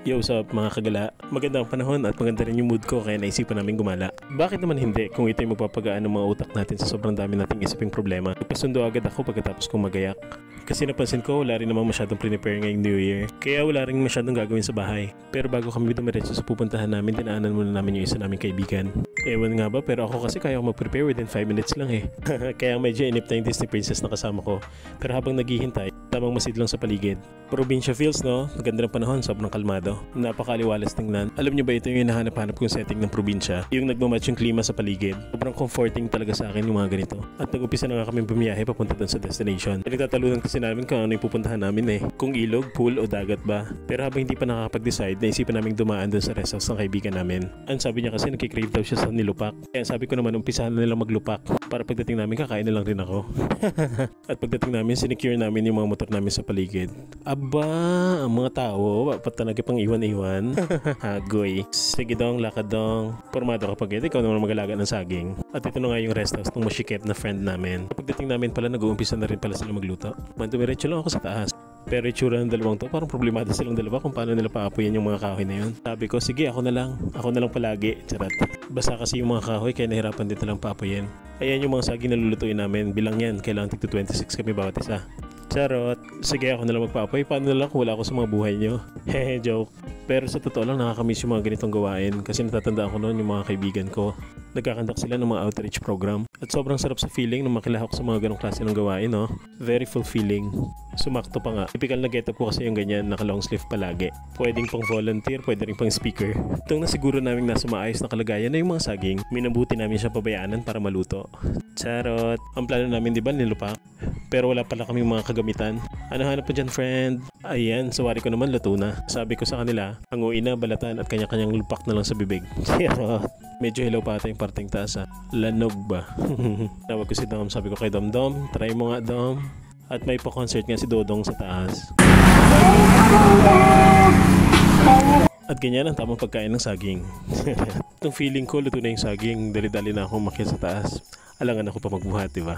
Yo, what's up mga kagala? Magandang panahon at maganda rin yung mood ko kaya naisipan namin gumala. Bakit naman hindi kung ito'y magpapagaan ng mga utak natin sa sobrang dami nating isiping problema? Ipasundo agad ako pagkatapos kong magayak. Kasi napansin ko wala rin naman masyadong prepare ngayong New Year. Kaya wala rin masyadong gagawin sa bahay. Pero bago kami dumiretso sa pupuntahan namin, dinaanan muna namin yung isa naming kaibigan. Ewan nga ba, pero ako kasi kaya ko mag-prepare within 5 minutes lang eh. Kaya medyo inip na yung Disney princess na kasama ko. Pero habang naghihintay, tamang masidlong sa paligid. Provincia feels, no? Maganda ng panahon, sobrang kalmado. Napakaliwalas tingnan. Alam nyo ba ito yung hinahanap-hanap kong setting ng probinsya? Yung nagmamatch yung klima sa paligid. Sobrang comforting talaga sa akin yung mga ganito. At nag-upisa na nga kami bumiyahe papunta dun sa destination. Nagtatalunan kasi namin kung ano yung pupuntahan namin eh. Kung ilog, pool o dagat ba. Pero habang hindi pa nakakapag-decide, naisipan namin dumaan dun sa rest house ng kaibigan namin. Ang sabi niya kasi nagkikrave daw siya sa nilupak. Kaya sabi ko naman umpisahan na nilang maglupak. Para pagdating namin kakain na lang rin ako. At pagdating namin, sinecure namin yung mga motor namin sa paligid. Aba, ang mga tao, ba't talaga pang iwan-iwan? Hagoy. Sige dong, lakad dong. Formado kapag ito, ikaw naman mag-alaga ng saging. At ito na nga yung rest house ng masikip na friend namin. Pagdating namin pala, nag-uumpisa na rin pala sila magluto. Mandumiretso lang ako sa taas. Pero itsura ng dalawang to, parang problemado silang dalawa kung paano nila paapuyan yung mga kahoy na yun. Sabi ko, sige ako na lang palagi. Charat. Basta kasi yung mga kahoy kaya nahirapan din talang paapuyan. Ayan yung mga saging na lulutuin namin. Bilang yan, kailangan tig 26 kami bawat isa. Charot. Sige ako na lang magpaapoy. Paano na lang kung wala ako sa mga buhay nyo? Hehe, joke. Pero sa totoo lang nakakamiss yung mga ganitong gawain kasi natatandaan ko noon yung mga kaibigan ko. Nagkakandak sila ng mga outreach program. At sobrang sarap sa feeling na makilahok sa mga ganong klase ng gawain, no? Very fulfilling. Sumakto pa nga. Typical na getup ko kasi yung ganyan, naka long sleeve palagi. Pwedeng pang volunteer, pwede rin pang speaker. Itong nasiguro namin nasa maayos na kalagayan na yung mga saging, minabuti namin siya pabayaanan para maluto. Charot. Ang plano namin, di ba, nilupak? Pero wala pala kaming mga kagamitan. Ano hanap pa dyan, friend? Ayan, sawari ko naman luto na. Sabi ko sa kanila, hanguin na, balatan at kanya-kanyang lupak na lang sa bibig. Charot. Medyo hilaw pa ata yung parting taas ha. Lanog ba? Tawag ko si Dom, sabi ko kay Dom, try mo nga Dom. At may pa-concert nga si Dodong sa taas. At ganyan ang tamang pagkain ng saging. Itong feeling ko, luto na yung saging, dali-dali na akong makyat sa taas. Alangan ako pa magbuhat, diba?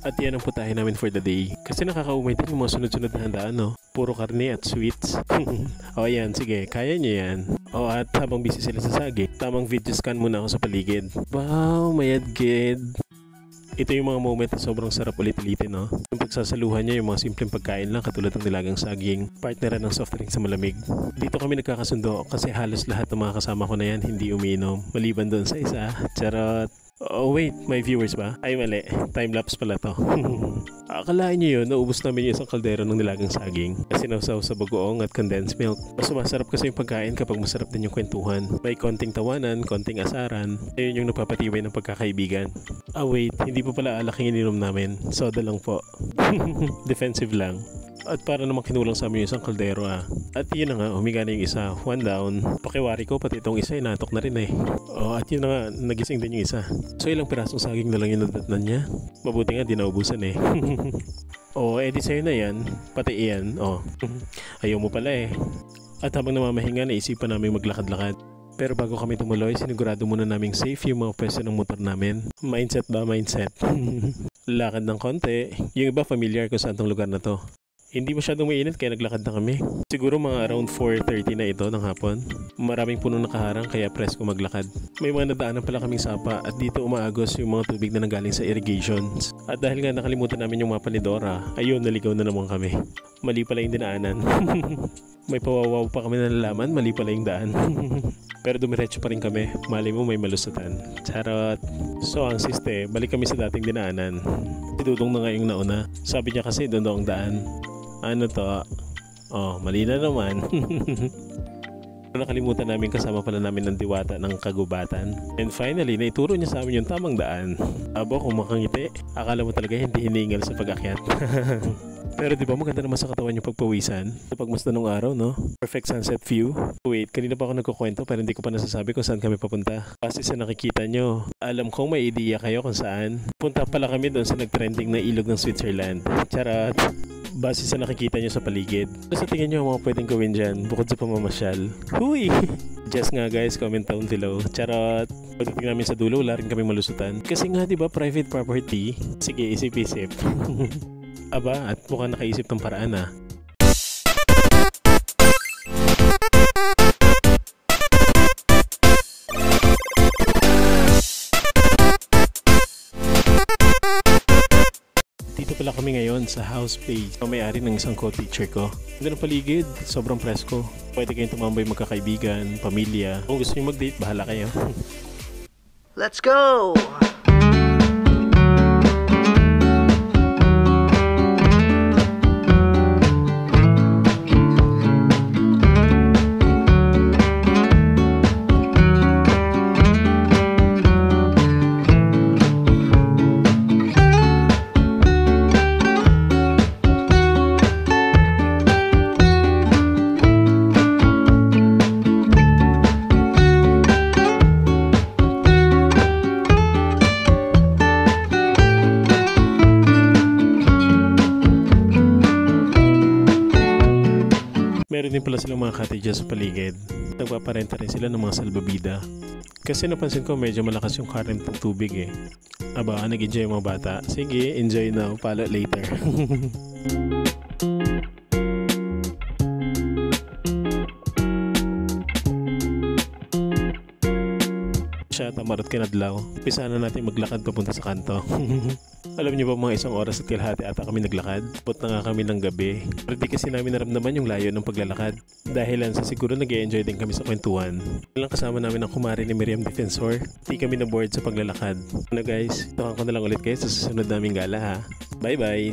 At yan ang putahe namin for the day. Kasi nakakaumay din yung mga sunod-sunod na handaan, no? Puro karne at sweets. O yan, sige, kaya nyo yan. O at habang busy sila sa saging, tamang video scan muna ako sa paligid. Wow, mayadgid. Ito yung mga moment na sobrang sarap ulit-ulitin, no? Yung pagsasaluhan niya, yung mga simpleng pagkain lang katulad ng nilagang saging, partneran ng soft drink sa malamig. Dito kami nagkakasundo kasi halos lahat ng mga kasama ko na yan hindi umiinom. Maliban doon sa isa. Charot. Oh wait, may viewers ba? Ay mali, timelapse pala to. Akalain nyo yun, naubos namin yung isang kaldero ng nilagang saging. Kasi nausaw sa bagoong at condensed milk. Mas masarap kasi yung pagkain kapag masarap din yung kwentuhan. May konting tawanan, konting asaran. Ayun yung napapatibay ng pagkakaibigan. Ah wait, hindi pa pala alak yung ininom namin. Soda lang po. Defensive lang. At para naman kinulang sa amin yung isang kaldero ah. At yun na nga, humiga na yung isa. One down. Pakiwari ko, pati itong isa, inatok na rin eh. Oh, at yun na nga, nagising din yung isa. So ilang pirasong saging na lang yung nadatnan niya. Mabuti nga, di naubusan eh. Oh, edi sa'yo na yan. Pati iyan. Oh, ayaw mo pala eh. At habang namamahinga, naisipan namin maglakad-lakad. Pero bago kami tumuloy, sinigurado muna naming safe yung mga pwesto ng motor namin. Mindset ba? Mindset. Lakad ng konti. Yung iba familiar kung saan tong lugar na to. Hindi masyadong mainit kaya naglakad na kami. Siguro mga around 4:30 na ito ng hapon. Maraming puno nakaharang kaya presko maglakad. May mga nadaanan pala kaming sapa at dito umaagos yung mga tubig na nanggaling sa irrigations. At dahil nga nakalimutan namin yung mapa ni Dora, ayun naligaw na naman kami. Mali pala yung dinaanan. May pawawaw pa kami na nalaman, mali pala yung daan. Pero dumiretso pa rin kami, malay mo may malusatan. Charot. So ang siste, balik kami sa dating dinaanan. Dudong na nga yung nauna. Sabi niya kasi doon daw ang daan. Ano to? Oh, mali na naman. Nakalimutan namin kasama pala namin ng diwata ng kagubatan. And finally, naituro niya sa amin yung tamang daan. Abo, kung makangiti, akala mo talaga hindi hiningal sa pag-akyat. Pero di ba maganda naman sa katawan yung pagpawisan? Sa pagmusta nung araw, no? Perfect sunset view. Wait, kanina pa ako nagkukwento pero hindi ko pa nasasabi kung saan kami papunta. Kasi sa nakikita nyo, alam kong may idea kayo kung saan. Punta pala kami doon sa nagtrending na ilog ng Switzerland. Charot! Base sa nakikita nyo sa paligid. Sa tingin nyo ang mga pwedeng gawin dyan bukod sa pamamasyal. Huy! Just nga guys, comment down below. Charot! Pagdating namin sa dulo, wala rin kami malusutan. Kasi nga diba private property? Sige, isip-isip. Aba, at mukhang nakaisip ng paraan ah. ngayon sa house space na may-ari ng isang co-teacher ko. Ganda ng paligid, sobrang presko. Pwede kayong tumambay magkakaibigan, pamilya. Kung gusto niyo mag-date, bahala kayo. Let's go! Meron din pala silang mga cottages sa paligid. Nagpaparenta rin sila ng mga salbabida. Kasi napansin ko medyo malakas yung current ng tubig eh. Aba, nag-enjoy yung mga bata. Sige, enjoy now. Follow later. Siya, tamarot kinadlaw. Umpisa na natin maglakad papunta sa kanto. Alam niyo ba mga isang oras at kalahati ata kami naglakad? Bot na nga kami ng gabi. Pero di kasi namin naramdaman yung layo ng paglalakad. Dahilan sa siguro nag-e-enjoy din kami sa kwentuhan. Walang kasama namin ang kumari ni Miriam Defensor. Di kami na bored sa paglalakad. Ano guys, takan ko na lang ulit kayo sa susunod naming gala ha. Bye bye!